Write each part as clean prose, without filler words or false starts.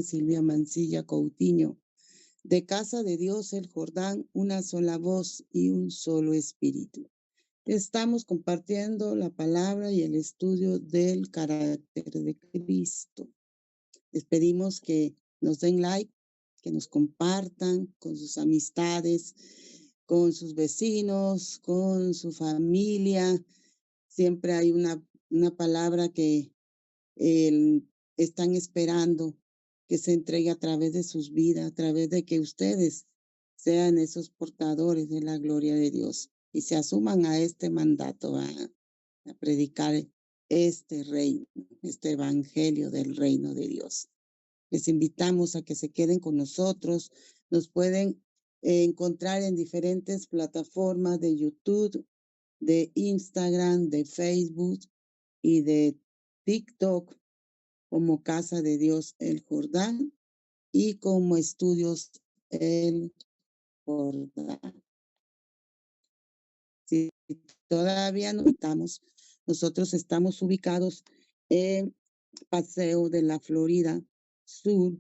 hermana Silvia Mancilla Coutinho. De Casa de Dios el Jordán, una sola voz y un solo espíritu. Estamos compartiendo la palabra y el estudio del carácter de Cristo. Les pedimos que nos den like, que nos compartan con sus amistades, con sus vecinos, con su familia. Siempre hay una palabra que están esperando que se entregue a través de sus vidas, a través de que ustedes sean esos portadores de la gloria de Dios y se asuman a este mandato, a predicar este reino, este evangelio del reino de Dios. Les invitamos a que se queden con nosotros. Nos pueden encontrar en diferentes plataformas de YouTube, de Instagram, de Facebook y de TikTok, como Casa de Dios el Jordán y como Estudios el Jordán. Si todavía no estamos, nosotros estamos ubicados en Paseo de la Florida Sur,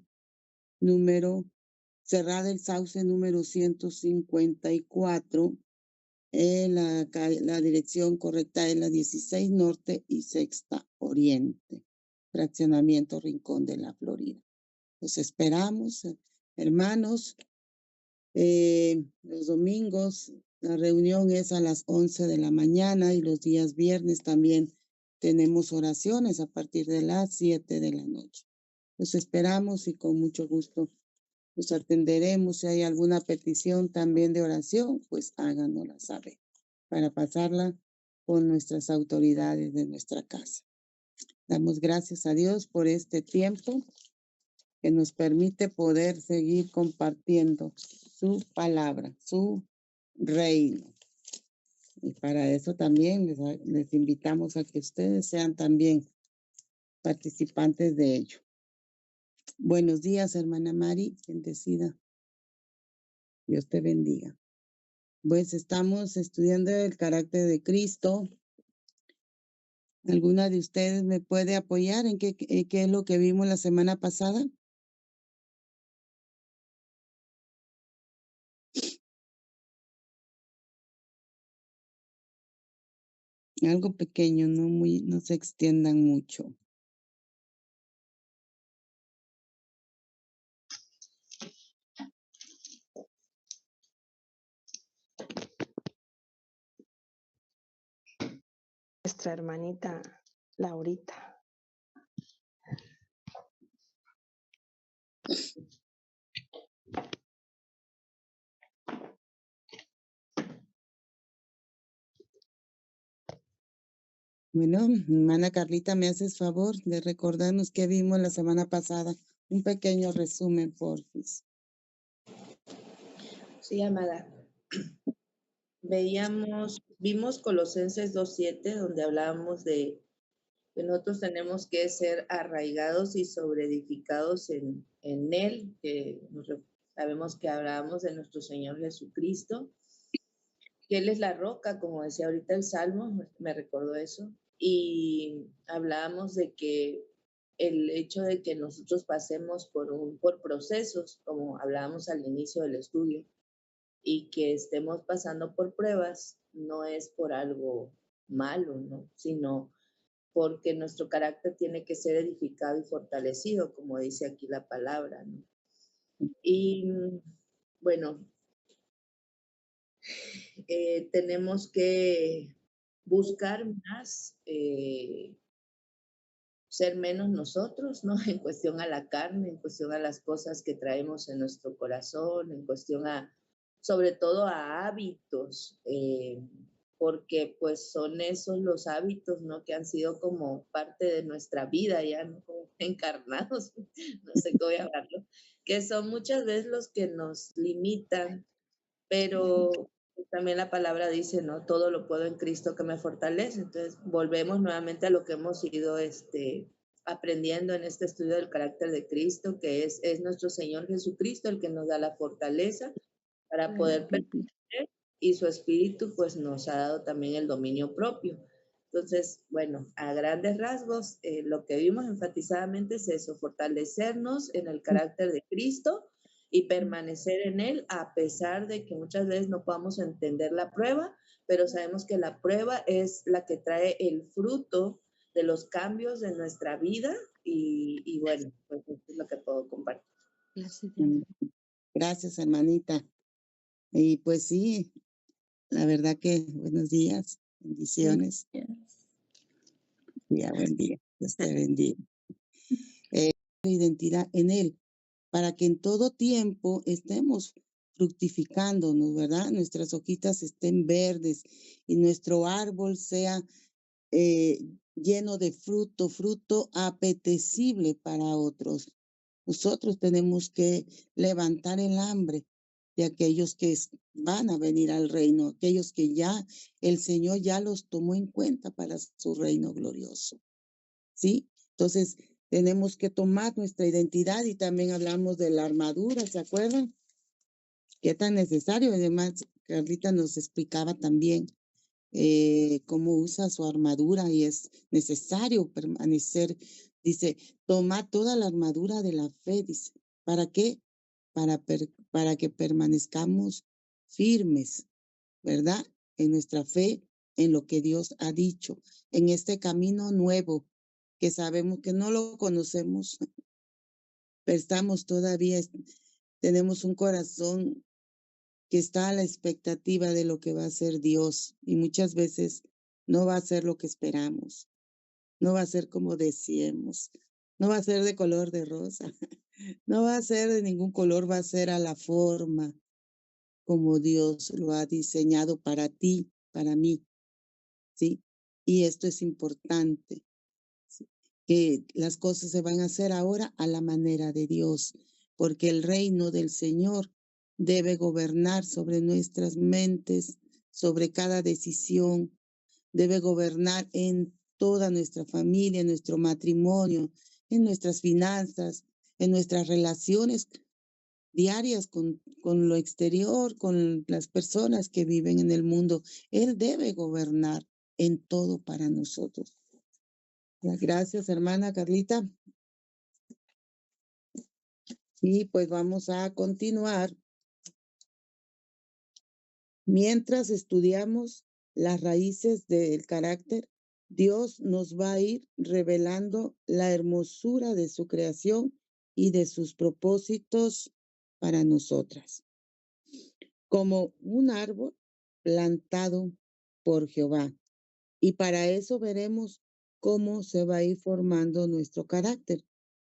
Cerrada el Sauce número 154. La dirección correcta es la 16 Norte y Sexta Oriente. Fraccionamiento Rincón de la Florida. Los esperamos, hermanos. Los domingos la reunión es a las 11 de la mañana y los días viernes también tenemos oraciones a partir de las 7 de la noche. Los esperamos y con mucho gusto los atenderemos. Si hay alguna petición también de oración, pues háganosla saber para pasarla con nuestras autoridades de nuestra casa. Damos gracias a Dios por este tiempo que nos permite poder seguir compartiendo su palabra, su reino. Y para eso también les invitamos a que ustedes sean también participantes de ello. Buenos días, hermana Mari, bendecida. Dios te bendiga. Pues estamos estudiando el carácter de Cristo. ¿Alguna de ustedes me puede apoyar en qué es lo que vimos la semana pasada? Algo pequeño, no se extiendan mucho. Nuestra hermanita Laurita. Bueno, hermana Carlita, ¿me haces favor de recordarnos qué vimos la semana pasada? Un pequeño resumen, porfis. Sí, amada. Vimos Colosenses 2:7, donde hablábamos de que nosotros tenemos que ser arraigados y sobreedificados en Él, que sabemos que hablábamos de nuestro Señor Jesucristo, que Él es la roca, como decía ahorita el Salmo, me recordó eso, y hablábamos de que el hecho de que nosotros pasemos por procesos, como hablábamos al inicio del estudio, y que estemos pasando por pruebas, no es por algo malo, ¿no? Sino porque nuestro carácter tiene que ser edificado y fortalecido, como dice aquí la palabra, ¿no? Y bueno, tenemos que buscar más, ser menos nosotros, ¿no? En cuestión a la carne, en cuestión a las cosas que traemos en nuestro corazón, en cuestión sobre todo a hábitos, porque pues son esos los hábitos, ¿no? Que han sido como parte de nuestra vida ya, ¿no? Como encarnados, no sé cómo llamarlo, que son muchas veces los que nos limitan, pero también la palabra dice, ¿no? Todo lo puedo en Cristo que me fortalece. Entonces volvemos nuevamente a lo que hemos ido aprendiendo en este estudio del carácter de Cristo, que es nuestro Señor Jesucristo el que nos da la fortaleza para poder permanecer, y su Espíritu pues nos ha dado también el dominio propio. Entonces, bueno, a grandes rasgos, lo que vimos enfatizadamente es eso, fortalecernos en el carácter de Cristo y permanecer en él a pesar de que muchas veces no podamos entender la prueba, pero sabemos que la prueba es la que trae el fruto de los cambios de nuestra vida y bueno, pues esto es lo que puedo compartir. Gracias, hermanita. Y pues sí, la verdad que buenos días, bendiciones. Buen día, Dios te bendiga. Identidad en Él, para que en todo tiempo estemos fructificándonos, ¿verdad? Nuestras hojitas estén verdes y nuestro árbol sea lleno de fruto, fruto apetecible para otros. Nosotros tenemos que levantar el hambre de aquellos que van a venir al reino, aquellos que ya el Señor ya los tomó en cuenta para su reino glorioso. ¿Sí? Entonces, tenemos que tomar nuestra identidad y también hablamos de la armadura, ¿se acuerdan? Qué tan necesario. Además, Carlita nos explicaba también cómo usa su armadura y es necesario permanecer. Dice, toma toda la armadura de la fe, dice. ¿Para qué? Para que permanezcamos firmes, ¿verdad? En nuestra fe, en lo que Dios ha dicho, en este camino nuevo que sabemos que no lo conocemos, pero estamos todavía, tenemos un corazón que está a la expectativa de lo que va a ser Dios y muchas veces no va a ser lo que esperamos, no va a ser como decíamos, no va a ser de color de rosa, no va a ser de ningún color, va a ser a la forma como Dios lo ha diseñado para ti, para mí, ¿sí? Y esto es importante, ¿sí? Que las cosas se van a hacer ahora a la manera de Dios, porque el reino del Señor debe gobernar sobre nuestras mentes, sobre cada decisión, debe gobernar en toda nuestra familia, en nuestro matrimonio, en nuestras finanzas, en nuestras relaciones diarias con lo exterior, con las personas que viven en el mundo. Él debe gobernar en todo para nosotros. Gracias, hermana Carlita. Y pues vamos a continuar. Mientras estudiamos las raíces del carácter, Dios nos va a ir revelando la hermosura de su creación y de sus propósitos para nosotras. Como un árbol plantado por Jehová. Y para eso veremos cómo se va a ir formando nuestro carácter,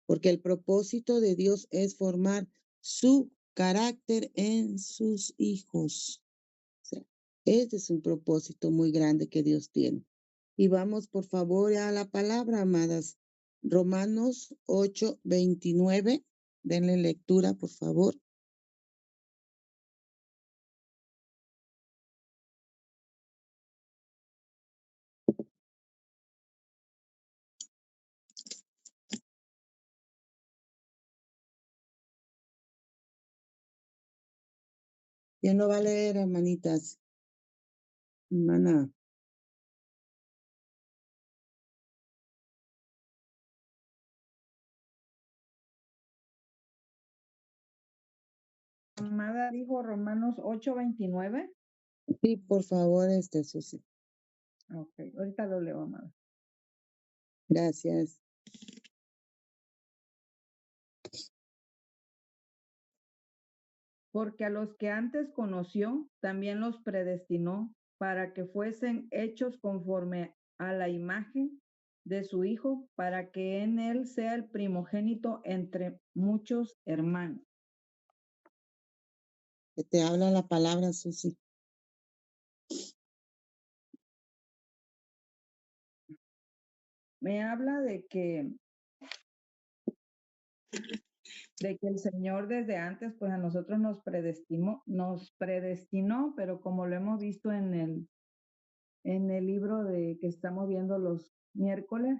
porque el propósito de Dios es formar su carácter en sus hijos. O sea, este es un propósito muy grande que Dios tiene. Y vamos, por favor, a la palabra, amadas. Romanos 8:29. Denle lectura, por favor. ¿Quién lo va a leer, hermanitas? Hermana. Amada dijo Romanos 8:29. Sí, por favor, Susi. Ok, ahorita lo leo, amada. Gracias. Porque a los que antes conoció, también los predestinó para que fuesen hechos conforme a la imagen de su Hijo, para que en él sea el primogénito entre muchos hermanos. Que te habla la palabra, Susi. Me habla de que el Señor desde antes, pues a nosotros nos predestinó, pero como lo hemos visto en el libro que estamos viendo los miércoles,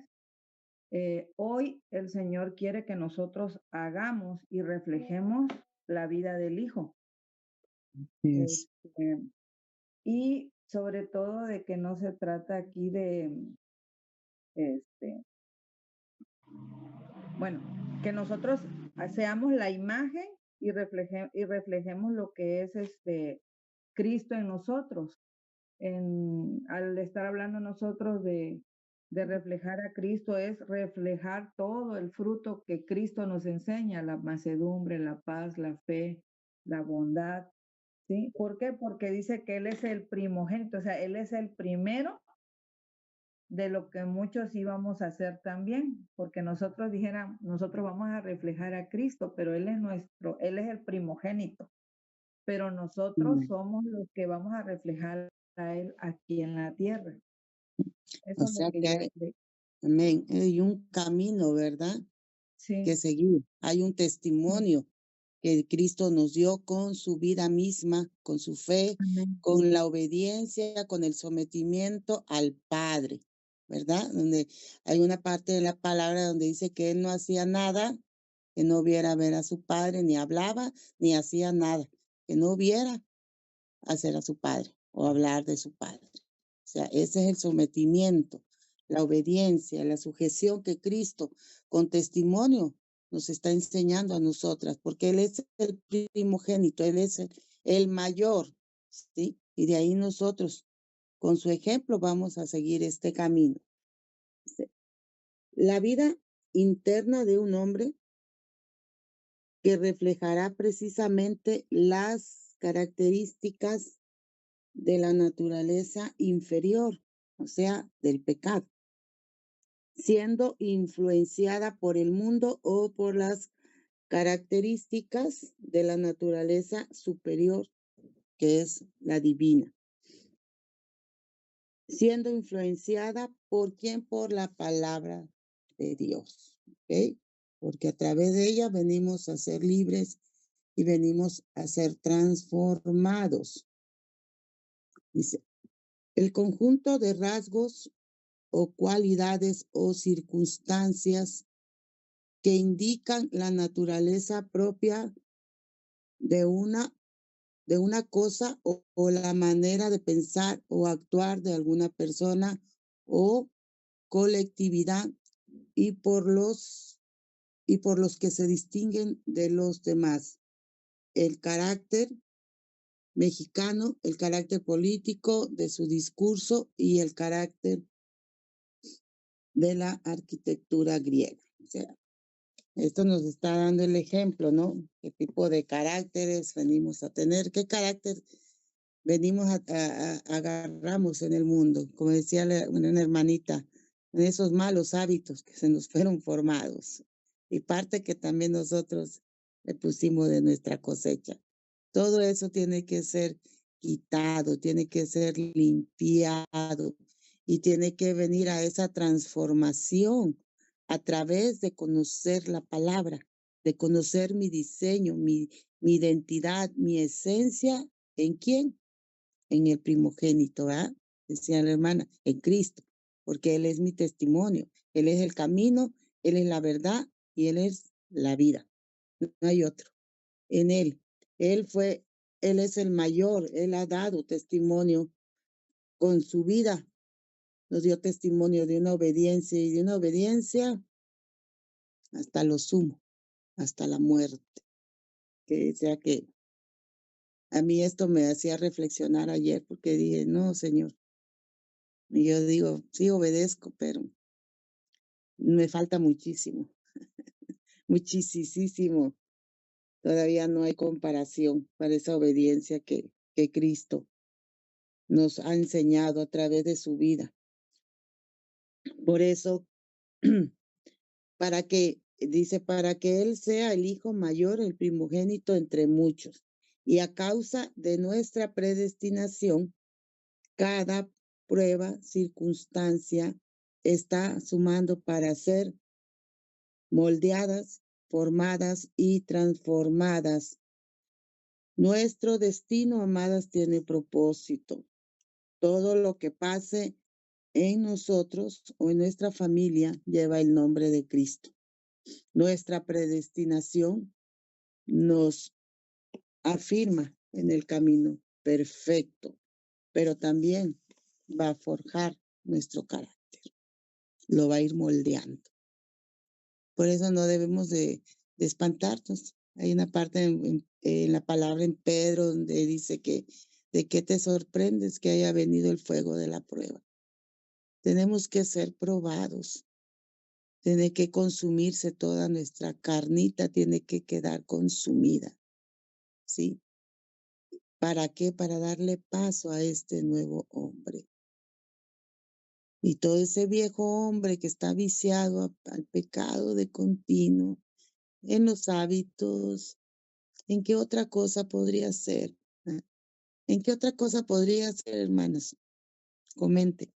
hoy el Señor quiere que nosotros hagamos y reflejemos la vida del Hijo. Yes. Y sobre todo de que no se trata aquí de, este, bueno, que nosotros seamos la imagen y reflejemos lo que es Cristo en nosotros. Al estar hablando nosotros de reflejar a Cristo, es reflejar todo el fruto que Cristo nos enseña, la mansedumbre, la paz, la fe, la bondad, ¿sí? ¿Por qué? Porque dice que Él es el primogénito, o sea, Él es el primero de lo que muchos íbamos a hacer también, porque nosotros nosotros vamos a reflejar a Cristo, pero Él es el primogénito, pero nosotros Amén. somos los que vamos a reflejar a Él aquí en la tierra. O Eso es lo sea que que yo hay, creo. amén, hay un camino, ¿verdad? Que Sí, seguir. Hay un testimonio que Cristo nos dio con su vida misma, con su fe, amén. con la obediencia, con el sometimiento al Padre, ¿verdad? Donde hay una parte de la palabra donde dice que él no hacía nada, que no viera ver a su Padre, ni hablaba, ni hacía nada, que no viera hacer a su Padre o hablar de su Padre. O sea, ese es el sometimiento, la obediencia, la sujeción que Cristo con testimonio nos está enseñando a nosotras, porque Él es el primogénito, Él es el mayor, ¿sí? Y de ahí nosotros, con su ejemplo, vamos a seguir este camino. La vida interna de un hombre que reflejará precisamente las características de la naturaleza inferior, o sea, del pecado, siendo influenciada por el mundo o por las características de la naturaleza superior, que es la divina. Siendo influenciada por quién? Por la palabra de Dios, ¿ok? Porque a través de ella venimos a ser libres y venimos a ser transformados. Dice, el conjunto de rasgos o cualidades o circunstancias que indican la naturaleza propia de una cosa o la manera de pensar o actuar de alguna persona o colectividad y por los que se distinguen de los demás. El carácter mexicano, el carácter político de su discurso y el carácter de la arquitectura griega. O sea, esto nos está dando el ejemplo, ¿no? ¿Qué tipo de caracteres venimos a tener? ¿Qué carácter venimos agarramos en el mundo? Como decía una hermanita, en esos malos hábitos que se nos fueron formados. Y parte que también nosotros le pusimos de nuestra cosecha. Todo eso tiene que ser quitado, tiene que ser limpiado y tiene que venir a esa transformación a través de conocer la palabra, de conocer mi diseño, mi identidad, mi esencia. ¿En quién? En el primogénito, ¿verdad? Decía la hermana, en Cristo, porque Él es mi testimonio, Él es el camino, Él es la verdad y Él es la vida. No hay otro. En Él, Él es el mayor, Él ha dado testimonio con su vida, nos dio testimonio de una obediencia y de una obediencia hasta lo sumo, hasta la muerte. Que sea que a mí esto me hacía reflexionar ayer porque dije, no, Señor. Y yo digo, sí, obedezco, pero me falta muchísimo, muchísimo. Todavía no hay comparación para esa obediencia que Cristo nos ha enseñado a través de su vida. Por eso, para que Él sea el hijo mayor, el primogénito entre muchos. Y a causa de nuestra predestinación, cada prueba, circunstancia está sumando para ser moldeadas, formadas y transformadas. Nuestro destino, amadas, tiene propósito. Todo lo que pase en nosotros o en nuestra familia lleva el nombre de Cristo. Nuestra predestinación nos afirma en el camino perfecto. pero también va a forjar nuestro carácter, lo va a ir moldeando. Por eso no debemos de espantarnos. Hay una parte en la palabra en Pedro donde dice que de qué te sorprendes que haya venido el fuego de la prueba. Tenemos que ser probados. Tiene que consumirse toda nuestra carnita, tiene que quedar consumida. ¿Sí? ¿Para qué? Para darle paso a este nuevo hombre. Y todo ese viejo hombre que está viciado al pecado de continuo, en los hábitos, ¿en qué otra cosa podría ser? ¿Ah? ¿En qué otra cosa podría ser, hermanos? Comente.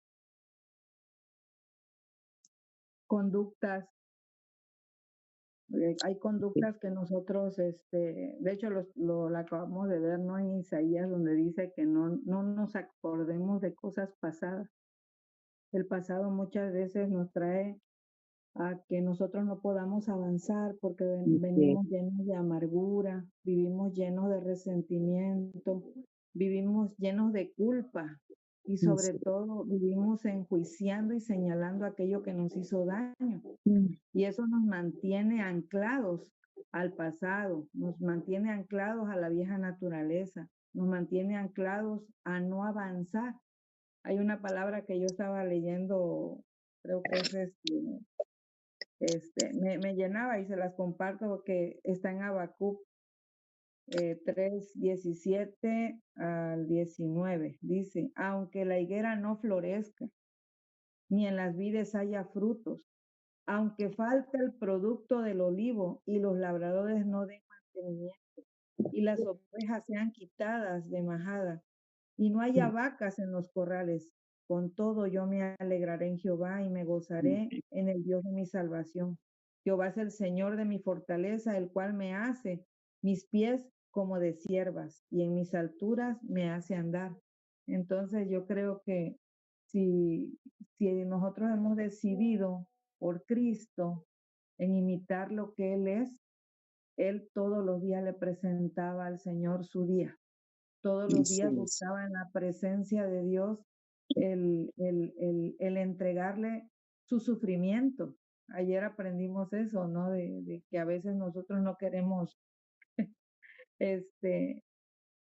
Conductas. Hay conductas que nosotros, de hecho, lo acabamos de ver, ¿no? En Isaías, donde dice que no nos acordemos de cosas pasadas. El pasado muchas veces nos trae a que nosotros no podamos avanzar porque venimos llenos de amargura, vivimos llenos de resentimiento, vivimos llenos de culpa y sobre todo vivimos enjuiciando y señalando aquello que nos hizo daño. Y eso nos mantiene anclados al pasado, nos mantiene anclados a la vieja naturaleza, nos mantiene anclados a no avanzar. Hay una palabra que yo estaba leyendo, creo que es me llenaba y se las comparto, que está en Habacuc 3:17 al 19. Dice, aunque la higuera no florezca, ni en las vides haya frutos, aunque falte el producto del olivo y los labradores no den mantenimiento, y las ovejas sean quitadas de majada, y no haya vacas en los corrales, con todo yo me alegraré en Jehová y me gozaré en el Dios de mi salvación. Jehová es el Señor de mi fortaleza, el cual me hace mis pies como de siervas y en mis alturas me hace andar. Entonces yo creo que si nosotros hemos decidido por Cristo en imitar lo que Él es, Él todos los días le presentaba al Señor su día. Todos los días buscaba en la presencia de Dios el entregarle su sufrimiento. Ayer aprendimos eso, ¿no? De que a veces nosotros no queremos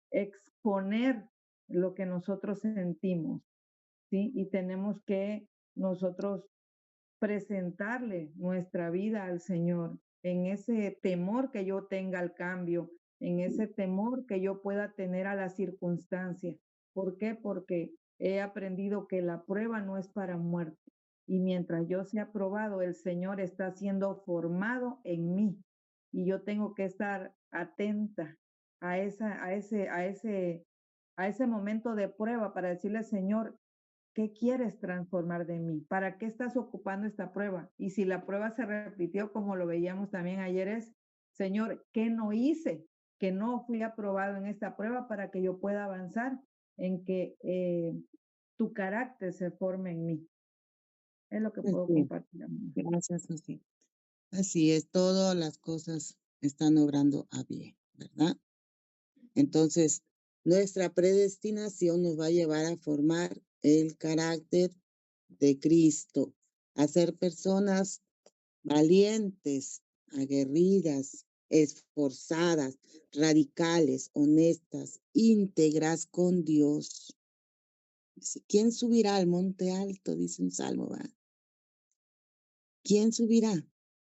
exponer lo que nosotros sentimos, ¿sí? Y tenemos que nosotros presentarle nuestra vida al Señor en ese temor que yo tenga al cambio, en ese temor que yo pueda tener a la circunstancia. ¿Por qué? Porque he aprendido que la prueba no es para muerte. Y mientras yo sea probado, el Señor está siendo formado en mí. Y yo tengo que estar atenta a ese momento de prueba para decirle, Señor, ¿qué quieres transformar de mí? ¿Para qué estás ocupando esta prueba? Y si la prueba se repitió, como lo veíamos también ayer, es, Señor, ¿qué no hice? Que no fui aprobado en esta prueba para que yo pueda avanzar en que tu carácter se forme en mí. Es lo que puedo compartir. Gracias, Susi. Así es, todas las cosas están obrando a bien, ¿verdad? Entonces, nuestra predestinación nos va a llevar a formar el carácter de Cristo, a ser personas valientes, aguerridas, esforzadas, radicales, honestas, íntegras con Dios. ¿Quién subirá al monte alto? Dice un salmo, ¿va? ¿Quién subirá?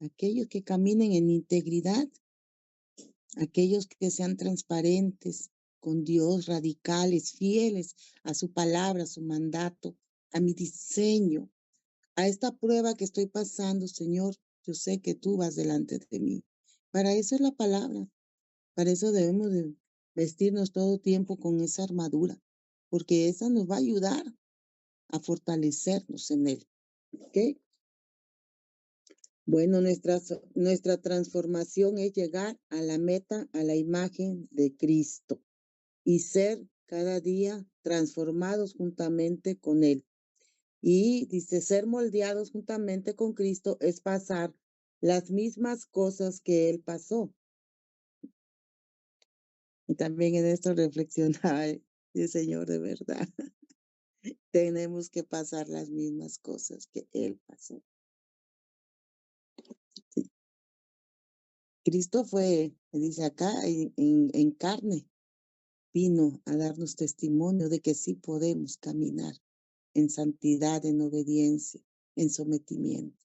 Aquellos que caminen en integridad, aquellos que sean transparentes con Dios, radicales, fieles a su palabra, a su mandato, a mi diseño, a esta prueba que estoy pasando, Señor. Yo sé que tú vas delante de mí. Para eso es la palabra. Para eso debemos de vestirnos todo tiempo con esa armadura, porque esa nos va a ayudar a fortalecernos en él. ¿Ok? Bueno, nuestra transformación es llegar a la meta, a la imagen de Cristo y ser cada día transformados juntamente con Él. Y dice, ser moldeados juntamente con Cristo es pasar las mismas cosas que Él pasó. Y también en esto reflexionaba el Señor, de verdad. tenemos que pasar las mismas cosas que Él pasó. Sí. Cristo fue, dice acá, en carne, vino a darnos testimonio de que sí podemos caminar en santidad, en obediencia, en sometimiento,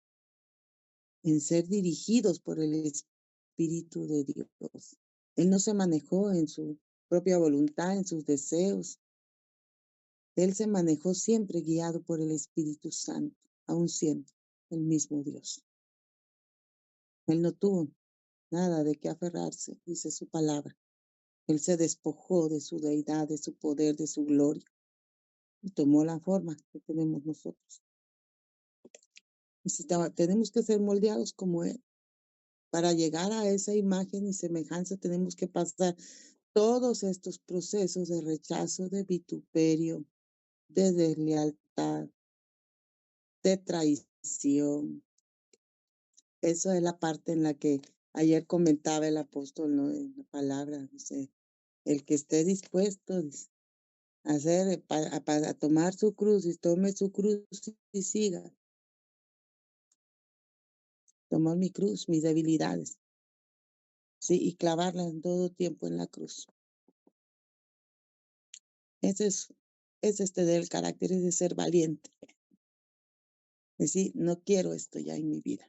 en ser dirigidos por el Espíritu de Dios. Él no se manejó en su propia voluntad, en sus deseos. Él se manejó siempre guiado por el Espíritu Santo, aún siendo el mismo Dios. Él no tuvo nada de qué aferrarse, dice su palabra. Él se despojó de su deidad, de su poder, de su gloria, y tomó la forma que tenemos nosotros. Tenemos que ser moldeados como Él. Para llegar a esa imagen y semejanza tenemos que pasar todos estos procesos de rechazo, de vituperio, de deslealtad, de traición. Eso es la parte en la que ayer comentaba el apóstol, ¿no? En la palabra, dice, el que esté dispuesto dice, a hacer, a tomar su cruz y tome su cruz y siga. Tomar mi cruz, mis debilidades, sí, y clavarla en todo tiempo en la cruz. Ese es tener el carácter, es de ser valiente. Es decir, no quiero esto ya en mi vida.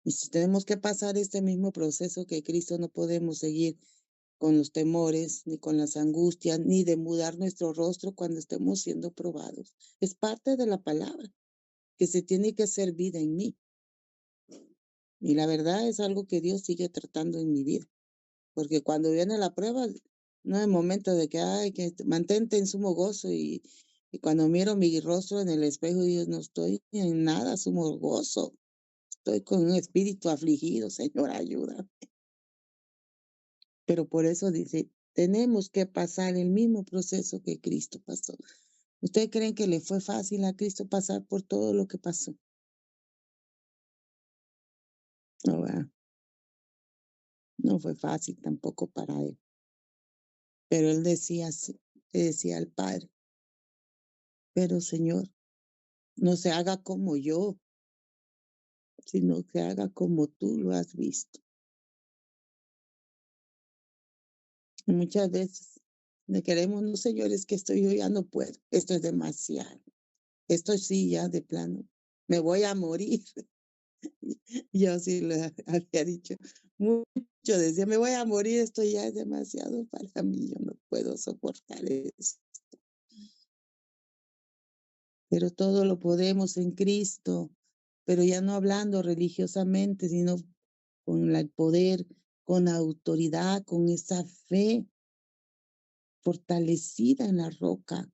Y si tenemos que pasar este mismo proceso que Cristo, no podemos seguir con los temores, ni con las angustias, ni de mudar nuestro rostro cuando estemos siendo probados. Es parte de la palabra, que se tiene que hacer vida en mí. Y la verdad es algo que Dios sigue tratando en mi vida. Porque cuando viene la prueba, no es momento de que, ay, que mantente en sumo gozo. Y cuando miro mi rostro en el espejo, Dios, no estoy en nada sumo gozo. Estoy con un espíritu afligido, Señor, ayuda. Pero por eso dice, tenemos que pasar el mismo proceso que Cristo pasó. ¿Ustedes creen que le fue fácil a Cristo pasar por todo lo que pasó? No, ¿verdad? No fue fácil tampoco para él. Pero él decía así, le decía al Padre, pero Señor, no se haga como yo, sino que haga como tú lo has visto. Y muchas veces le queremos, no, Señor, es que yo ya no puedo, esto es demasiado, esto sí ya de plano, me voy a morir. Yo sí le había dicho mucho, decía, me voy a morir, esto ya es demasiado para mí, yo no puedo soportar eso. Pero todo lo podemos en Cristo, pero ya no hablando religiosamente, sino con el poder, con autoridad, con esa fe fortalecida en la roca.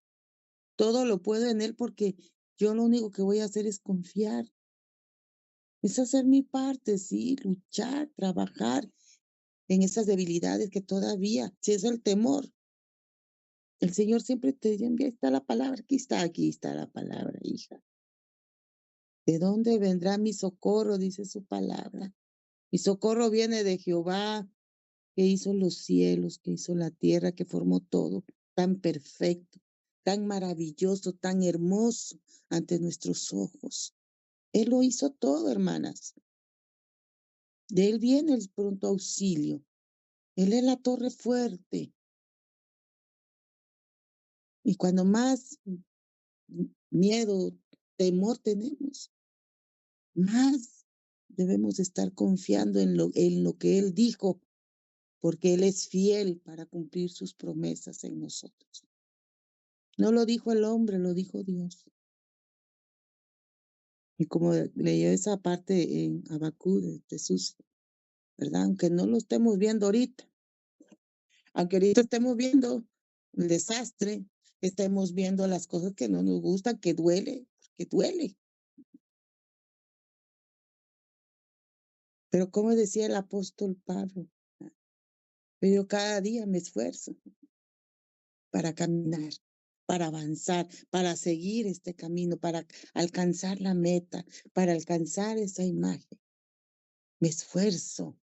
Todo lo puedo en Él porque yo lo único que voy a hacer es confiar. Es hacer mi parte, sí, luchar, trabajar en esas debilidades que todavía, si es el temor, el Señor siempre te dice, ahí está la palabra, aquí está la palabra, hija. ¿De dónde vendrá mi socorro? Dice su palabra. Mi socorro viene de Jehová, que hizo los cielos, que hizo la tierra, que formó todo tan perfecto, tan maravilloso, tan hermoso ante nuestros ojos. Él lo hizo todo, hermanas. De Él viene el pronto auxilio. Él es la torre fuerte. Y cuando más miedo, temor tenemos, más debemos estar confiando en lo que Él dijo, porque Él es fiel para cumplir sus promesas en nosotros. No lo dijo el hombre, lo dijo Dios. Y como leyó esa parte en Habacuc de Jesús, ¿verdad? Aunque no lo estemos viendo ahorita, aunque ahorita estemos viendo el desastre, estemos viendo las cosas que no nos gustan, que duele, que duele. Pero como decía el apóstol Pablo, pero yo cada día me esfuerzo para caminar, para avanzar, para seguir este camino, para alcanzar la meta, para alcanzar esa imagen. Me esfuerzo.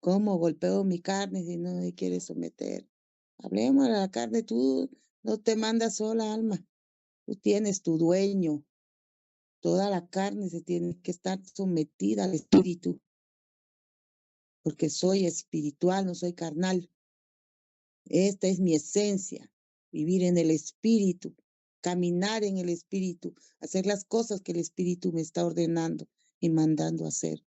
¿Cómo golpeo mi carne si no me quiere someter? Hablemos de la carne, tú no te mandas sola, alma. Tú tienes tu dueño. Toda la carne se tiene que estar sometida al espíritu, porque soy espiritual, no soy carnal. Esta es mi esencia, vivir en el espíritu, caminar en el espíritu, hacer las cosas que el espíritu me está ordenando y mandando hacer.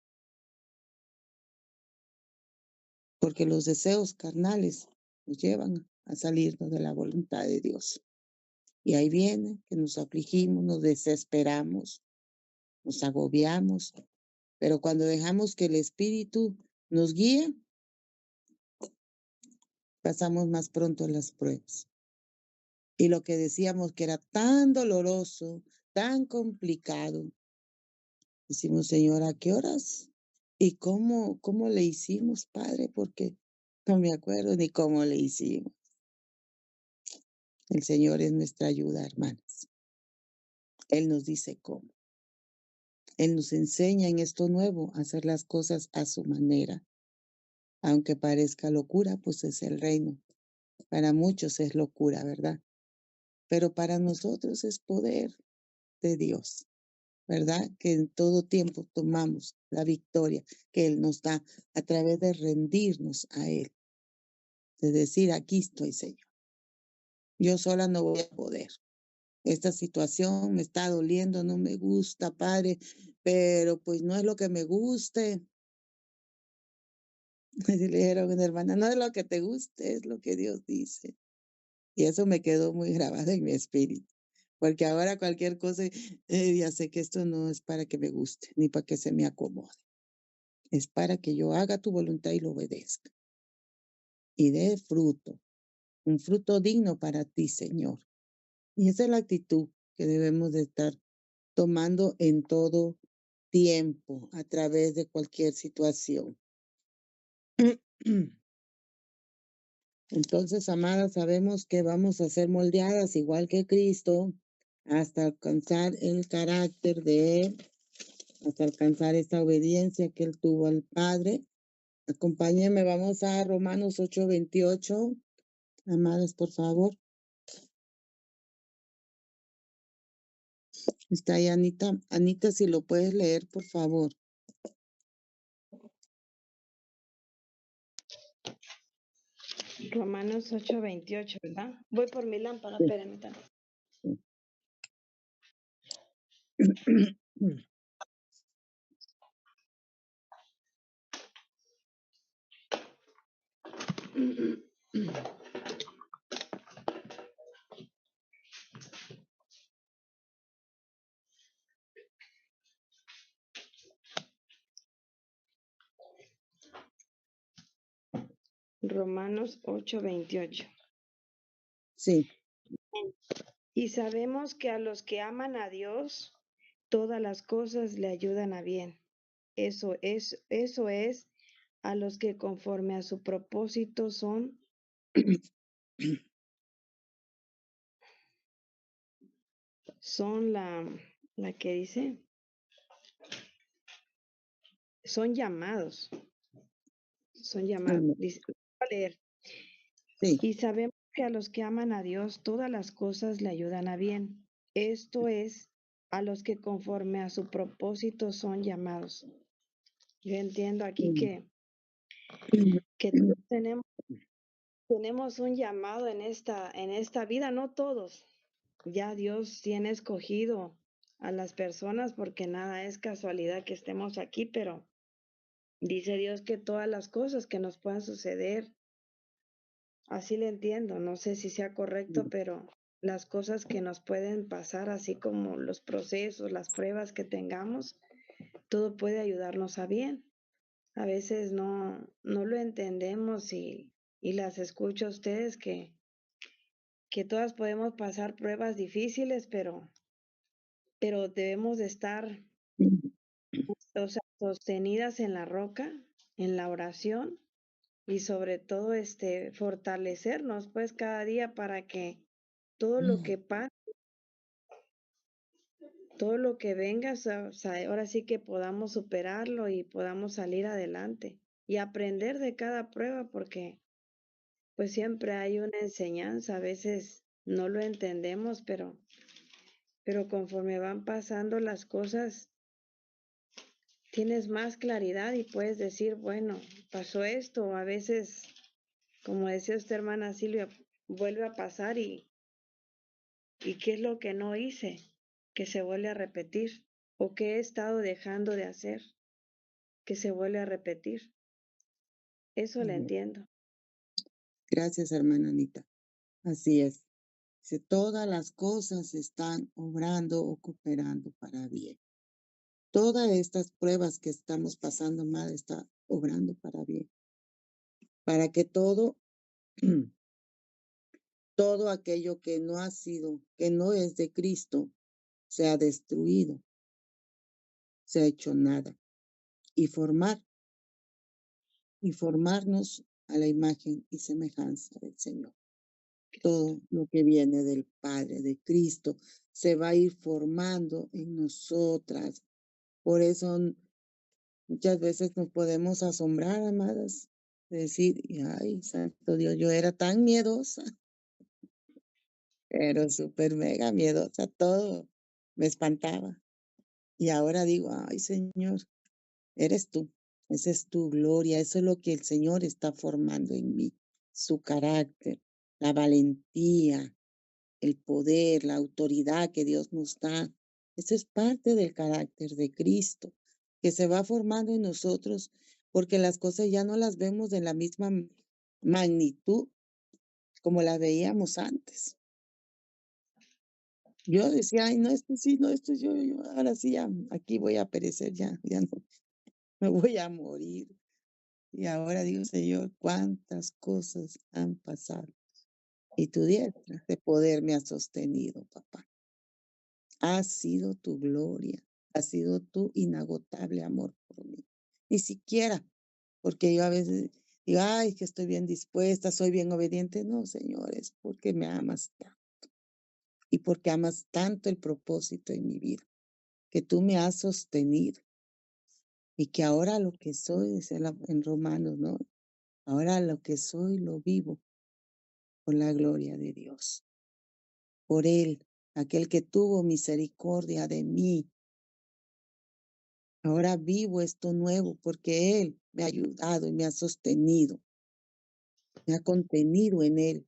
Porque los deseos carnales nos llevan a salirnos de la voluntad de Dios. Y ahí viene que nos afligimos, nos desesperamos, nos agobiamos. Pero cuando dejamos que el espíritu nos guíe, pasamos más pronto las pruebas. Y lo que decíamos que era tan doloroso, tan complicado, decimos, Señor, ¿a qué horas? ¿Y cómo le hicimos, Padre? Porque no me acuerdo ni cómo le hicimos. El Señor es nuestra ayuda, hermanas. Él nos dice cómo. Él nos enseña en esto nuevo a hacer las cosas a su manera. Aunque parezca locura, pues es el reino. Para muchos es locura, ¿verdad? Pero para nosotros es poder de Dios, ¿verdad? Que en todo tiempo tomamos la victoria que Él nos da a través de rendirnos a Él. De decir, aquí estoy, Señor. Yo sola no voy a poder. Esta situación me está doliendo, no me gusta, Padre, pero pues no es lo que me guste. Le dijeron a una hermana, no es lo que te guste, es lo que Dios dice. Y eso me quedó muy grabado en mi espíritu. Porque ahora cualquier cosa, ya sé que esto no es para que me guste, ni para que se me acomode. Es para que yo haga tu voluntad y lo obedezca. Y dé fruto, un fruto digno para ti, Señor. Y esa es la actitud que debemos de estar tomando en todo tiempo, a través de cualquier situación. Entonces, amadas, sabemos que vamos a ser moldeadas igual que Cristo hasta alcanzar el carácter de Él, hasta alcanzar esta obediencia que Él tuvo al Padre. Acompáñenme, vamos a Romanos 8:28. Amadas, por favor. Está ahí Anita. Anita, si lo puedes leer, por favor. Romanos 8:28, ¿verdad? Voy por mi lámpara, Sí. espérenme tanto. Romanos 8:28. Sí. Y sabemos que a los que aman a Dios, todas las cosas le ayudan a bien. Eso es a los que conforme a su propósito son la que dice, son llamados. Dice, voy a leer. Sí. Y sabemos que a los que aman a Dios, todas las cosas le ayudan a bien. Esto es a los que conforme a su propósito son llamados. Yo entiendo aquí que tenemos un llamado en esta vida, no todos. Ya Dios tiene escogido a las personas porque nada es casualidad que estemos aquí, pero dice Dios que todas las cosas que nos puedan suceder, así le entiendo, no sé si sea correcto, pero las cosas que nos pueden pasar, así como los procesos, las pruebas que tengamos, todo puede ayudarnos a bien. A veces no lo entendemos y las escucho a ustedes que todas podemos pasar pruebas difíciles, pero debemos de estar, o sea, sostenidas en la roca, en la oración y sobre todo fortalecernos pues cada día para que todo lo que pase, todo lo que venga, o sea, ahora sí que podamos superarlo y podamos salir adelante y aprender de cada prueba porque pues siempre hay una enseñanza, a veces no lo entendemos, pero pero conforme van pasando las cosas, tienes más claridad y puedes decir, bueno, pasó esto. A veces, como decía usted, hermana Silvia, vuelve a pasar y ¿qué es lo que no hice? Que se vuelve a repetir. ¿O qué he estado dejando de hacer? Que se vuelve a repetir. Eso lo entiendo. Gracias, hermana Anita. Así es. Dice, todas las cosas están obrando o cooperando para bien. Todas estas pruebas que estamos pasando, madre, está obrando para bien. Para que todo, todo aquello que no ha sido, que no es de Cristo, sea destruido, sea hecho nada. Y formarnos a la imagen y semejanza del Señor. Todo lo que viene del Padre, de Cristo, se va a ir formando en nosotras. Por eso muchas veces nos podemos asombrar, amadas, de decir, ay, santo Dios, yo era tan miedosa, pero súper mega miedosa, todo me espantaba. Y ahora digo, ay, Señor, eres tú, esa es tu gloria, eso es lo que el Señor está formando en mí, su carácter, la valentía, el poder, la autoridad que Dios nos da. Eso es parte del carácter de Cristo, que se va formando en nosotros, porque las cosas ya no las vemos de la misma magnitud como las veíamos antes. Yo decía, ay, no, esto sí, no, esto yo, ahora sí, ya, aquí voy a perecer, ya no, me voy a morir. Y ahora digo, Señor, cuántas cosas han pasado. Y tu diestra de poder me ha sostenido, papá. Ha sido tu gloria, ha sido tu inagotable amor por mí. Ni siquiera, porque yo a veces digo, ay, que estoy bien dispuesta, soy bien obediente. No, Señor, es porque me amas tanto y porque amas tanto el propósito en mi vida, que tú me has sostenido y que ahora lo que soy, dice en Romanos, ¿no? Ahora lo que soy lo vivo por la gloria de Dios, por Él, aquel que tuvo misericordia de mí. Ahora vivo esto nuevo porque Él me ha ayudado y me ha sostenido, me ha contenido en Él.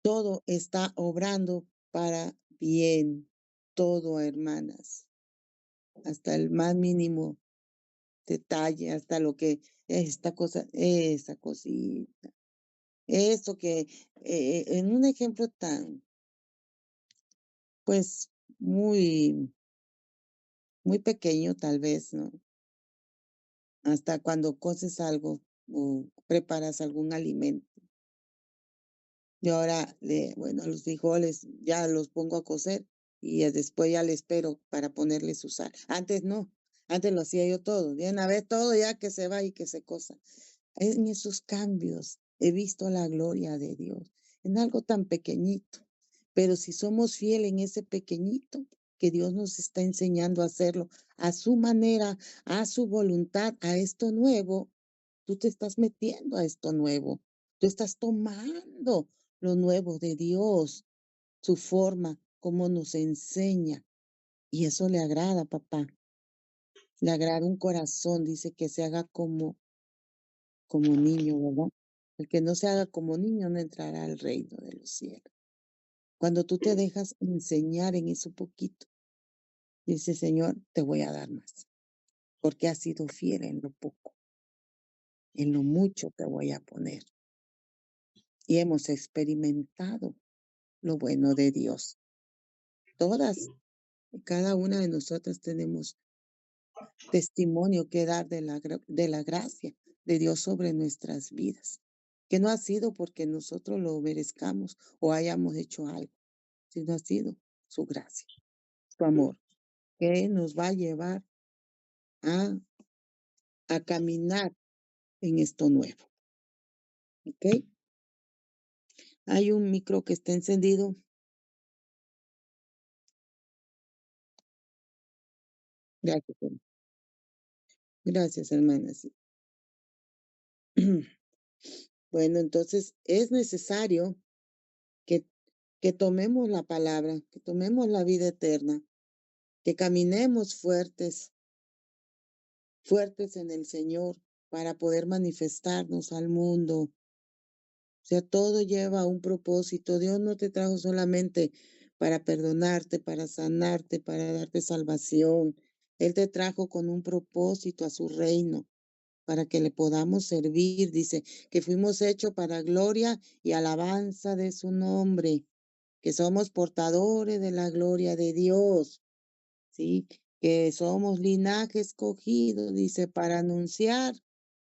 Todo está obrando para bien, todo, hermanas, hasta el más mínimo detalle, hasta lo que esta cosa, esa cosita, esto que en un ejemplo tan, pues, muy pequeño tal vez, ¿no? Hasta cuando coces algo o preparas algún alimento. Y ahora, bueno, los frijoles ya los pongo a cocer y después ya les espero para ponerles su sal. Antes no, antes lo hacía yo todo. De una vez todo ya que se va y que se cosa. En esos cambios he visto la gloria de Dios en algo tan pequeñito. Pero si somos fieles en ese pequeñito, que Dios nos está enseñando a hacerlo a su manera, a su voluntad, a esto nuevo, tú te estás metiendo a esto nuevo. Tú estás tomando lo nuevo de Dios, su forma, cómo nos enseña. Y eso le agrada, papá. Le agrada un corazón, dice que se haga como niño, ¿verdad? El que no se haga como niño no entrará al reino de los cielos. Cuando tú te dejas enseñar en eso poquito, dice Señor, te voy a dar más, porque has sido fiel en lo poco, en lo mucho te voy a poner. Y hemos experimentado lo bueno de Dios. Todas y cada una de nosotras tenemos testimonio que dar de la gracia de Dios sobre nuestras vidas, que no ha sido porque nosotros lo merezcamos o hayamos hecho algo, sino ha sido su gracia, su amor, que nos va a llevar a, a caminar en esto nuevo. ¿Ok? Hay un micro que está encendido. Gracias, gracias, hermanas. Bueno, entonces es necesario que que tomemos la palabra, que tomemos la vida eterna, que caminemos fuertes en el Señor para poder manifestarnos al mundo. O sea, todo lleva un propósito. Dios no te trajo solamente para perdonarte, para sanarte, para darte salvación. Él te trajo con un propósito a su reino, para que le podamos servir. Dice que fuimos hechos para gloria y alabanza de su nombre, que somos portadores de la gloria de Dios, ¿sí? Que somos linaje escogido, dice, para anunciar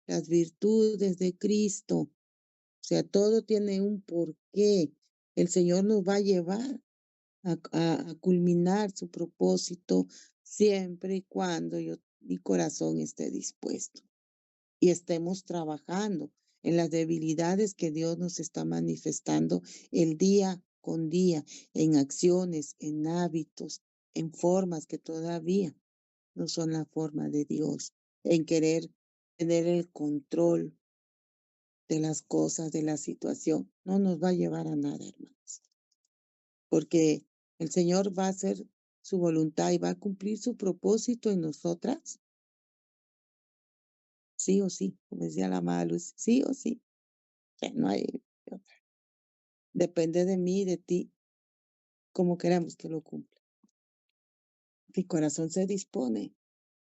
las virtudes de Cristo. O sea, todo tiene un porqué. El Señor nos va a llevar a culminar su propósito siempre y cuando mi corazón esté dispuesto y estemos trabajando en las debilidades que Dios nos está manifestando el día con día, en acciones, en hábitos, en formas que todavía no son la forma de Dios, en querer tener el control de las cosas, de la situación. No nos va a llevar a nada, hermanos, porque el Señor va a hacer su voluntad y va a cumplir su propósito en nosotras, sí o sí, como decía la amada Luz, sí o sí. Ya no hay otra. Depende de mí y de ti, como queramos que lo cumpla. Mi corazón se dispone,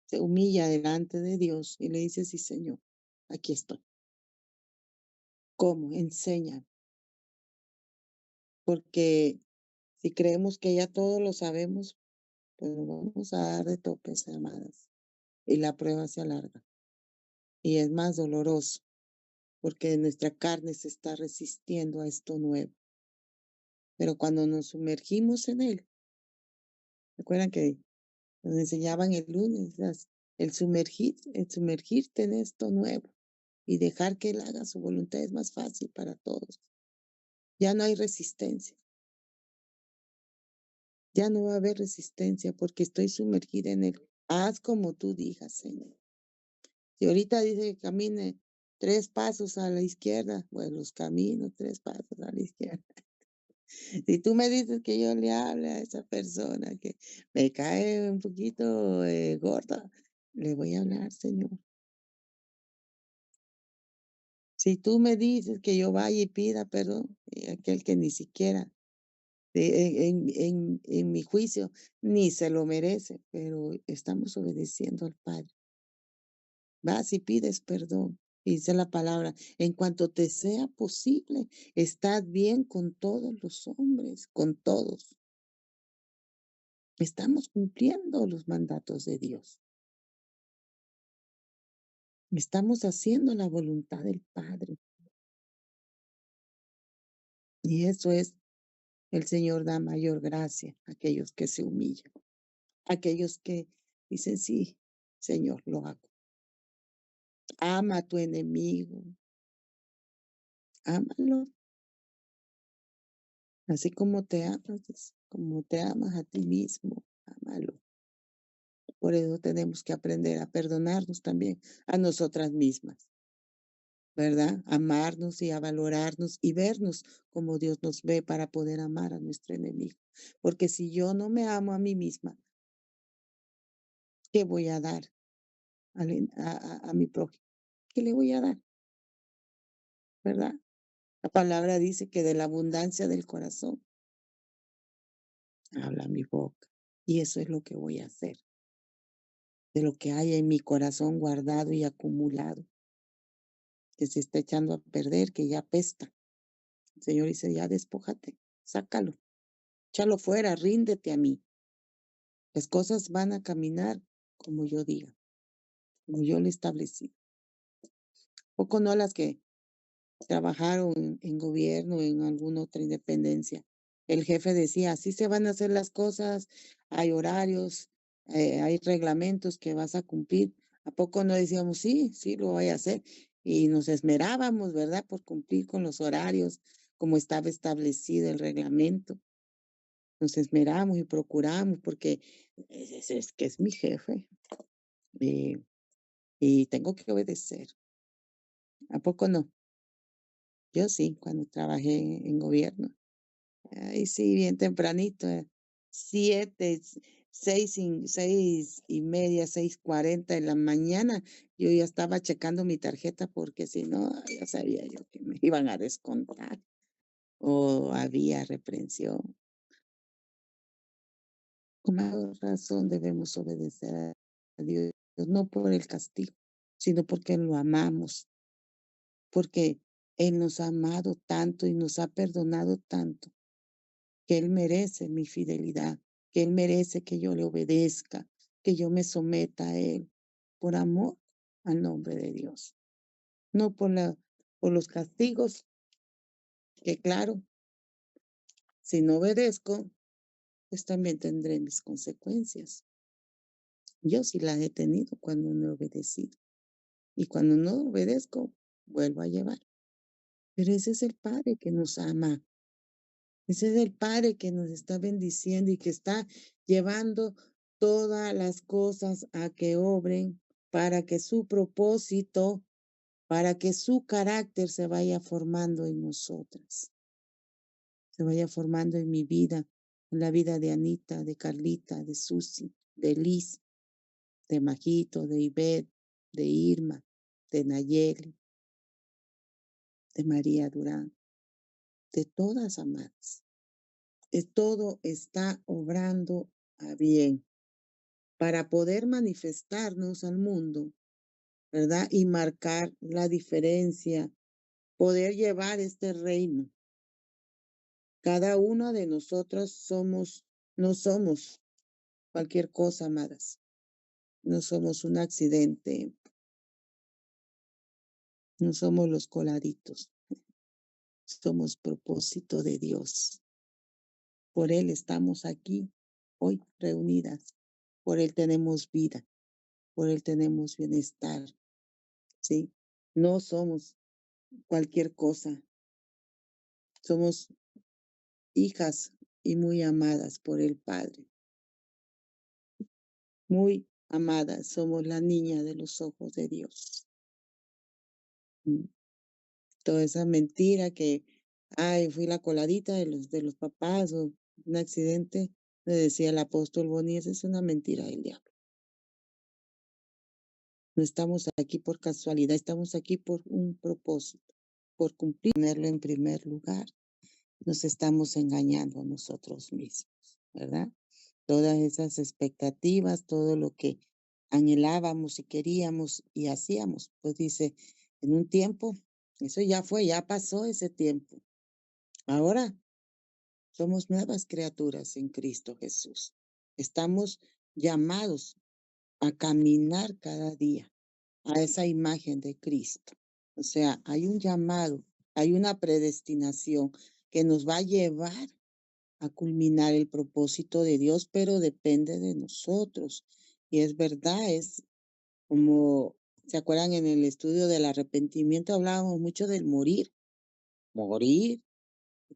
se humilla delante de Dios y le dice, sí, Señor, aquí estoy. ¿Cómo? Enseña. Porque si creemos que ya todo lo sabemos, pues nos vamos a dar de topes, hermanas. Y la prueba se alarga. Y es más doloroso, porque nuestra carne se está resistiendo a esto nuevo. Pero cuando nos sumergimos en él, recuerdan que nos enseñaban el lunes, el sumergirte en esto nuevo y dejar que Él haga su voluntad es más fácil para todos. Ya no hay resistencia. Ya no va a haber resistencia porque estoy sumergida en Él. Haz como tú digas, Señor. Si ahorita dice que camine 3 pasos a la izquierda, pues los camino 3 pasos a la izquierda. Si tú me dices que yo le hable a esa persona que me cae un poquito gorda, le voy a hablar, Señor. Si tú me dices que yo vaya y pida perdón, aquel que ni siquiera en mi juicio ni se lo merece, pero estamos obedeciendo al Padre. Vas y pides perdón. Dice la palabra, en cuanto te sea posible, estad bien con todos los hombres, con todos. Estamos cumpliendo los mandatos de Dios. Estamos haciendo la voluntad del Padre. Y eso es, el Señor da mayor gracia a aquellos que se humillan, a aquellos que dicen, sí, Señor, lo hago. Ama a tu enemigo, ámalo, así como te amas a ti mismo, ámalo. Por eso tenemos que aprender a perdonarnos también a nosotras mismas, ¿verdad? Amarnos y a valorarnos y vernos como Dios nos ve para poder amar a nuestro enemigo. Porque si yo no me amo a mí misma, ¿qué voy a dar a mi prójimo? ¿Qué le voy a dar? ¿Verdad? La palabra dice que de la abundancia del corazón habla mi boca. Y eso es lo que voy a hacer. De lo que hay en mi corazón guardado y acumulado, que se está echando a perder, que ya apesta. El Señor dice, ya despójate, sácalo, échalo fuera, ríndete a mí. Las cosas van a caminar como yo diga, como yo le establecí. Poco no las que trabajaron en gobierno, en alguna otra independencia. El jefe decía, así se van a hacer las cosas, hay horarios, hay reglamentos que vas a cumplir. ¿A poco no decíamos, sí, sí, lo voy a hacer? Y nos esmerábamos, ¿verdad?, por cumplir con los horarios, como estaba establecido el reglamento. Nos esmeramos y procuramos, porque es que es mi jefe, eh, y tengo que obedecer. ¿A poco no? Yo sí, cuando trabajé en gobierno. Ay, sí, bien tempranito, 7, 6:30, 6:40 de la mañana. Yo ya estaba checando mi tarjeta porque si no, ya sabía yo que me iban a descontar o había reprensión. Con más razón debemos obedecer a Dios, no por el castigo, sino porque lo amamos, porque Él nos ha amado tanto y nos ha perdonado tanto, que Él merece mi fidelidad, que Él merece que yo le obedezca, que yo me someta a Él, por amor al nombre de Dios, no por los castigos, que claro, si no obedezco, pues también tendré mis consecuencias. Yo sí las he tenido cuando no he obedecido. Y cuando no obedezco, vuelvo a llevar. Pero ese es el Padre que nos ama. Ese es el Padre que nos está bendiciendo y que está llevando todas las cosas a que obren para que su propósito, para que su carácter se vaya formando en nosotras, se vaya formando en mi vida, en la vida de Anita, de Carlita, de Susi, de Liz, de Majito, de Ivette, de Irma, de Nayeli, de María Durán, de todas amadas. Todo está obrando a bien para poder manifestarnos al mundo, ¿verdad? Y marcar la diferencia, poder llevar este reino. Cada una de nosotras no somos cualquier cosa, amadas. No somos un accidente, no somos los coladitos, somos propósito de Dios. Por Él estamos aquí hoy reunidas, por Él tenemos vida, por Él tenemos bienestar, ¿sí? No somos cualquier cosa, somos hijas y muy amadas por el Padre, muy amadas, somos la niña de los ojos de Dios. Toda esa mentira que, ay, fui la coladita de los papás o un accidente, me decía el apóstol Boni, esa es una mentira del diablo. No estamos aquí por casualidad, estamos aquí por un propósito, por cumplir, ponerlo en primer lugar. Nos estamos engañando a nosotros mismos, ¿verdad? Todas esas expectativas, todo lo que anhelábamos y queríamos y hacíamos, pues dice, en un tiempo, eso ya fue, ya pasó ese tiempo. Ahora somos nuevas criaturas en Cristo Jesús. Estamos llamados a caminar cada día a esa imagen de Cristo. O sea, hay un llamado, hay una predestinación que nos va a llevar a culminar el propósito de Dios, pero depende de nosotros. Y es verdad, es como, ¿se acuerdan en el estudio del arrepentimiento? Hablábamos mucho del morir, morir,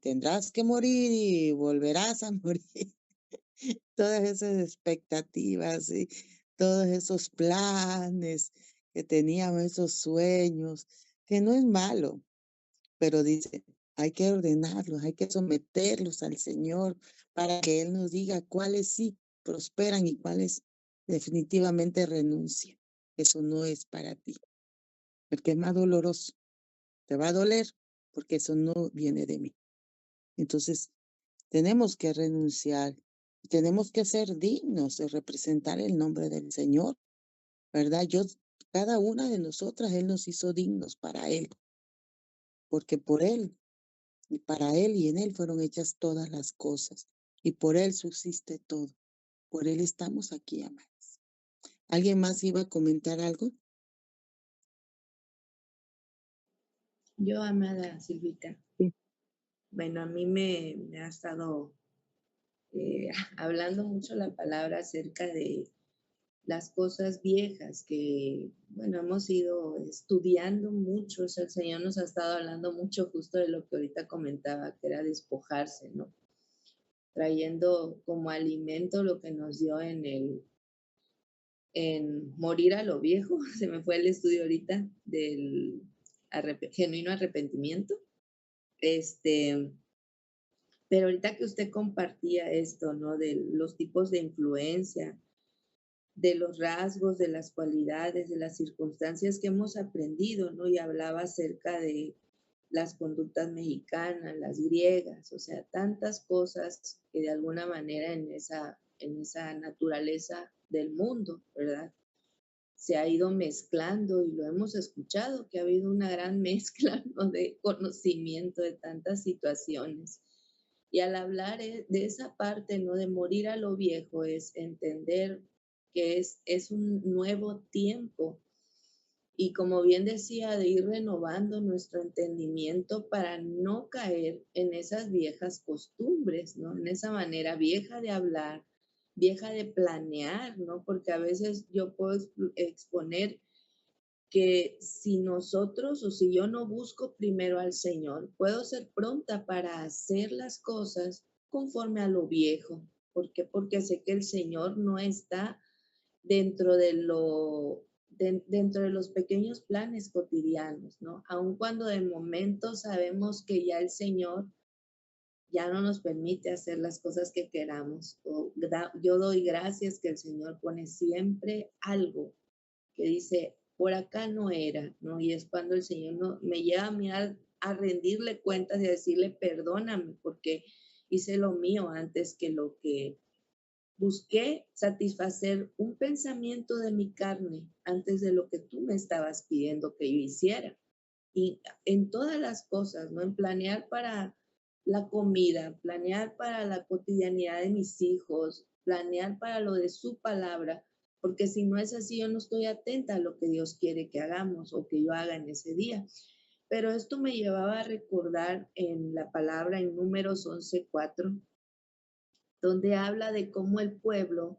tendrás que morir y volverás a morir. Todas esas expectativas y todos esos planes que teníamos, esos sueños, que no es malo, pero dice, hay que ordenarlos, hay que someterlos al Señor para que Él nos diga cuáles sí prosperan y cuáles definitivamente renuncian. Eso no es para ti. El que es más doloroso te va a doler porque eso no viene de mí. Entonces, tenemos que renunciar, tenemos que ser dignos de representar el nombre del Señor, ¿verdad? Cada una de nosotras, Él nos hizo dignos para Él, porque por Él y para Él y en Él fueron hechas todas las cosas, y por Él subsiste todo. Por Él estamos aquí, amadas. ¿Alguien más iba a comentar algo? Yo, amada Silvita. Sí. Bueno, a mí me ha estado hablando mucho la palabra acerca de las cosas viejas que, bueno, hemos ido estudiando mucho. O sea, el Señor nos ha estado hablando mucho justo de lo que ahorita comentaba, que era despojarse, ¿no? Trayendo como alimento lo que nos dio en morir a lo viejo. Se me fue el estudio ahorita genuino arrepentimiento. Pero ahorita que usted compartía esto, ¿no? De los tipos de influencia, de los rasgos, de las cualidades, de las circunstancias que hemos aprendido, ¿no? Y hablaba acerca de las conductas mexicanas, las griegas, o sea, tantas cosas que de alguna manera en esa naturaleza del mundo, ¿verdad? Se ha ido mezclando y lo hemos escuchado, que ha habido una gran mezcla, ¿no? De conocimiento de tantas situaciones. Y al hablar de esa parte, ¿no? De morir a lo viejo, es entender que es un nuevo tiempo. Y como bien decía, de ir renovando nuestro entendimiento para no caer en esas viejas costumbres, ¿no? En esa manera vieja de hablar, vieja de planear, ¿no? Porque a veces yo puedo exponer que si nosotros o si yo no busco primero al Señor, puedo ser pronta para hacer las cosas conforme a lo viejo. ¿Por qué? Porque sé que el Señor no está dentro de dentro de los pequeños planes cotidianos, ¿no? Aun cuando de momento sabemos que ya el Señor ya no nos permite hacer las cosas que queramos. Yo doy gracias que el Señor pone siempre algo que dice, por acá no era, ¿no? Y es cuando el Señor no, me lleva a mí a rendirle cuentas y a decirle, perdóname, porque hice lo mío antes que lo que busqué satisfacer un pensamiento de mi carne antes de lo que tú me estabas pidiendo que yo hiciera. Y en todas las cosas, ¿no? En planear para la comida, planear para la cotidianidad de mis hijos, planear para lo de su palabra, porque si no es así, yo no estoy atenta a lo que Dios quiere que hagamos o que yo haga en ese día. Pero esto me llevaba a recordar en la palabra en Números 11:4, donde habla de cómo el pueblo,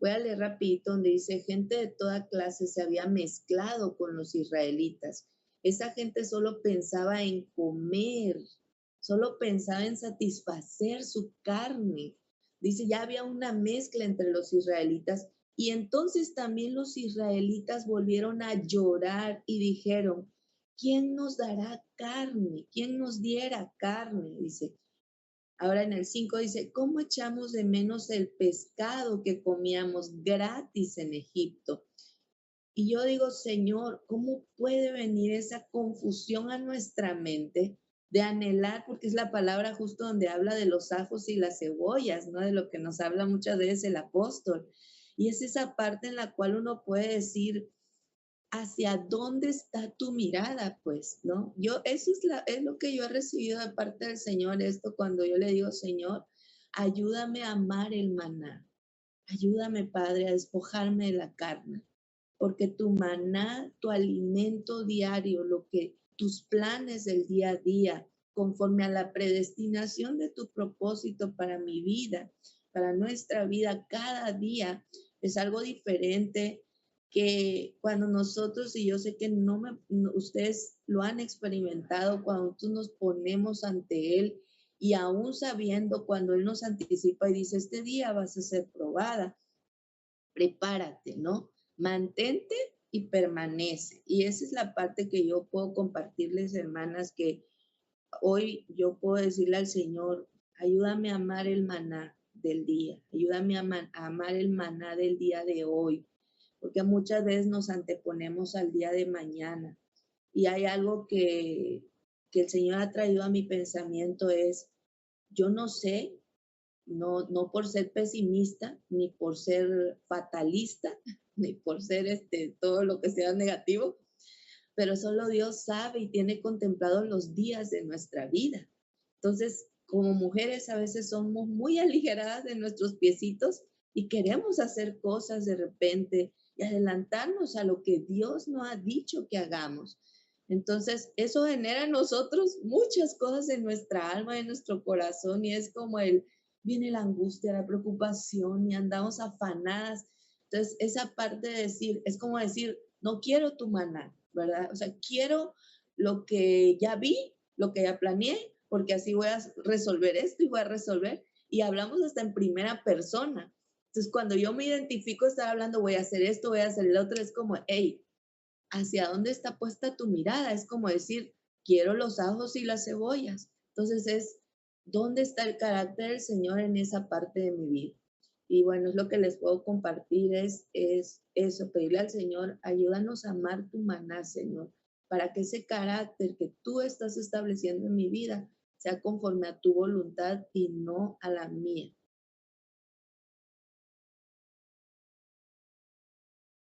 voy a leer rapidito, donde dice, gente de toda clase se había mezclado con los israelitas. Esa gente solo pensaba en comer, solo pensaba en satisfacer su carne. Dice, ya había una mezcla entre los israelitas y entonces también los israelitas volvieron a llorar y dijeron, ¿quién nos dará carne? ¿Quién nos diera carne? Dice, ahora en el 5 dice, ¿cómo echamos de menos el pescado que comíamos gratis en Egipto? Y yo digo, Señor, ¿cómo puede venir esa confusión a nuestra mente de anhelar? Porque es la palabra justo donde habla de los ajos y las cebollas, ¿no? De lo que nos habla muchas veces el apóstol. Y es esa parte en la cual uno puede decir, ¿hacia dónde está tu mirada? Pues, ¿no? Eso es lo que yo he recibido de parte del Señor, esto cuando yo le digo, Señor, ayúdame a amar el maná, ayúdame, Padre, a despojarme de la carne, porque tu maná, tu alimento diario, lo que tus planes del día a día, conforme a la predestinación de tu propósito para mi vida, para nuestra vida, cada día es algo diferente que cuando nosotros, y yo sé que ustedes lo han experimentado, cuando nosotros nos ponemos ante Él y aún sabiendo cuando Él nos anticipa y dice, este día vas a ser probada, prepárate, ¿no? Mantente y permanece. Y esa es la parte que yo puedo compartirles, hermanas, que hoy yo puedo decirle al Señor, ayúdame a amar el maná del día, ayúdame a amar el maná del día de hoy, porque muchas veces nos anteponemos al día de mañana. Y hay algo que el Señor ha traído a mi pensamiento es, yo no sé, no por ser pesimista, ni por ser fatalista, ni por ser todo lo que sea negativo, pero solo Dios sabe y tiene contemplados los días de nuestra vida. Entonces, como mujeres a veces somos muy aligeradas de nuestros piecitos y queremos hacer cosas de repente y adelantarnos a lo que Dios nos ha dicho que hagamos. Entonces, eso genera en nosotros muchas cosas en nuestra alma, en nuestro corazón, y es como viene la angustia, la preocupación y andamos afanadas. Entonces, esa parte de decir, es como decir, no quiero tu maná, ¿verdad? O sea, quiero lo que ya vi, lo que ya planeé, porque así voy a resolver esto y voy a resolver. Y hablamos hasta en primera persona. Entonces, cuando yo me identifico estar hablando, voy a hacer esto, voy a hacer el otro, es como, hey, ¿hacia dónde está puesta tu mirada? Es como decir, quiero los ajos y las cebollas. Entonces ¿Dónde está el carácter del Señor en esa parte de mi vida? Y bueno, es lo que les puedo compartir, es eso, pedirle al Señor, ayúdanos a amar tu maná, Señor, para que ese carácter que tú estás estableciendo en mi vida sea conforme a tu voluntad y no a la mía.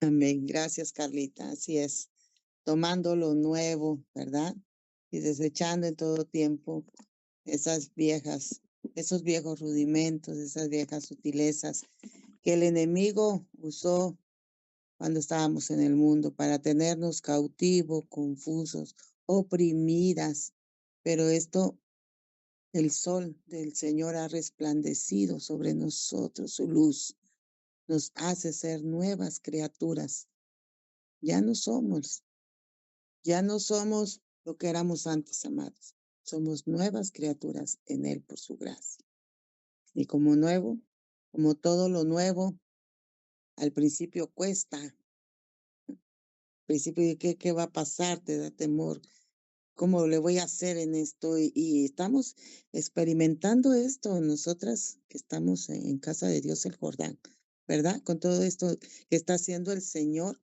Amén. Gracias, Carlita. Así es. Tomando lo nuevo, ¿verdad? Y desechando en todo tiempo esos viejos rudimentos, esas viejas sutilezas que el enemigo usó cuando estábamos en el mundo para tenernos cautivos, confusos, oprimidas. Pero el sol del Señor ha resplandecido sobre nosotros, su luz nos hace ser nuevas criaturas. Ya no somos lo que éramos antes, amados. Somos nuevas criaturas en Él por su gracia. Y como todo lo nuevo, al principio cuesta. Al principio, ¿qué va a pasar? Te da temor. ¿Cómo le voy a hacer en esto? Y estamos experimentando esto nosotras que estamos en casa de Dios el Jordán, ¿verdad? Con todo esto que está haciendo el Señor,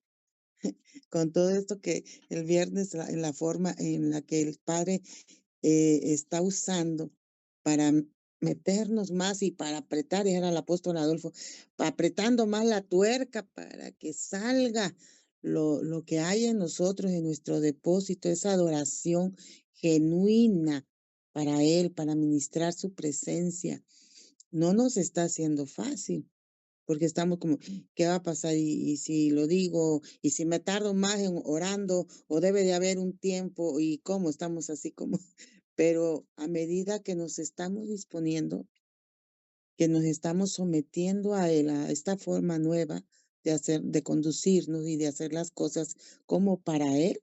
con todo esto que el viernes, en la forma en la que el Padre está usando para meternos más y para apretar, y era el apóstol Adolfo, apretando más la tuerca para que salga lo que hay en nosotros, en nuestro depósito, esa adoración genuina para Él, para ministrar su presencia. No nos está haciendo fácil, porque estamos como, ¿qué va a pasar? Y si lo digo, y si me tardo más en orando, o debe de haber un tiempo, y cómo estamos así como, pero a medida que nos estamos disponiendo, que nos estamos sometiendo a él, a esta forma nueva de conducirnos y de hacer las cosas como para él,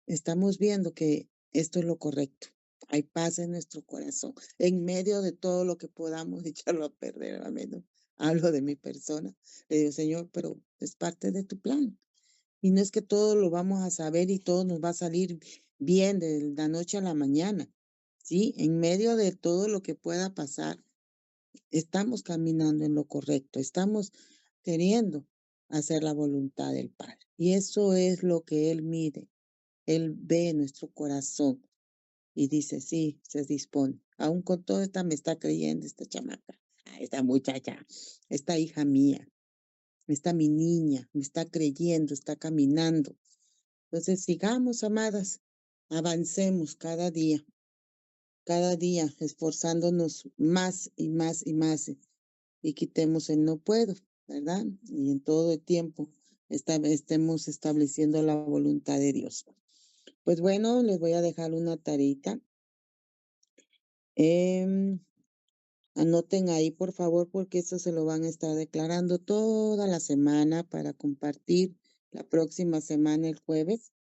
estamos viendo que esto es lo correcto. Hay paz en nuestro corazón, en medio de todo lo que podamos echarlo a perder. Amén. Hablo de mi persona. Le digo, Señor, pero es parte de tu plan. Y no es que todo lo vamos a saber y todo nos va a salir bien de la noche a la mañana. Sí, en medio de todo lo que pueda pasar, estamos caminando en lo correcto, estamos queriendo hacer la voluntad del Padre. Y eso es lo que Él mide. Él ve nuestro corazón y dice, sí, se dispone. Aún con todo esta me está creyendo esta chamaca, esta muchacha, esta hija mía, esta mi niña, me está creyendo, está caminando. Entonces sigamos, amadas, avancemos cada día esforzándonos más y más y más y quitemos el no puedo, ¿verdad? Y en todo el tiempo estemos estableciendo la voluntad de Dios. Pues bueno, les voy a dejar una tarita. Anoten ahí, por favor, porque esto se lo van a estar declarando toda la semana para compartir la próxima semana, el jueves.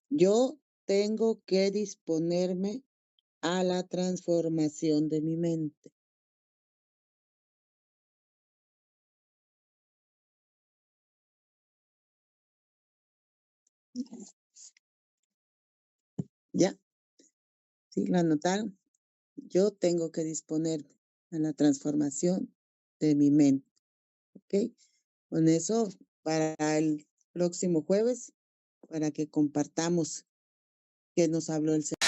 Yo tengo que disponerme a la transformación de mi mente. ¿Ya? ¿Sí? ¿Lo anotaron? Yo tengo que disponerme a la transformación de mi mente. ¿Ok? Con eso, para el próximo jueves, para que compartamos qué nos habló el Señor.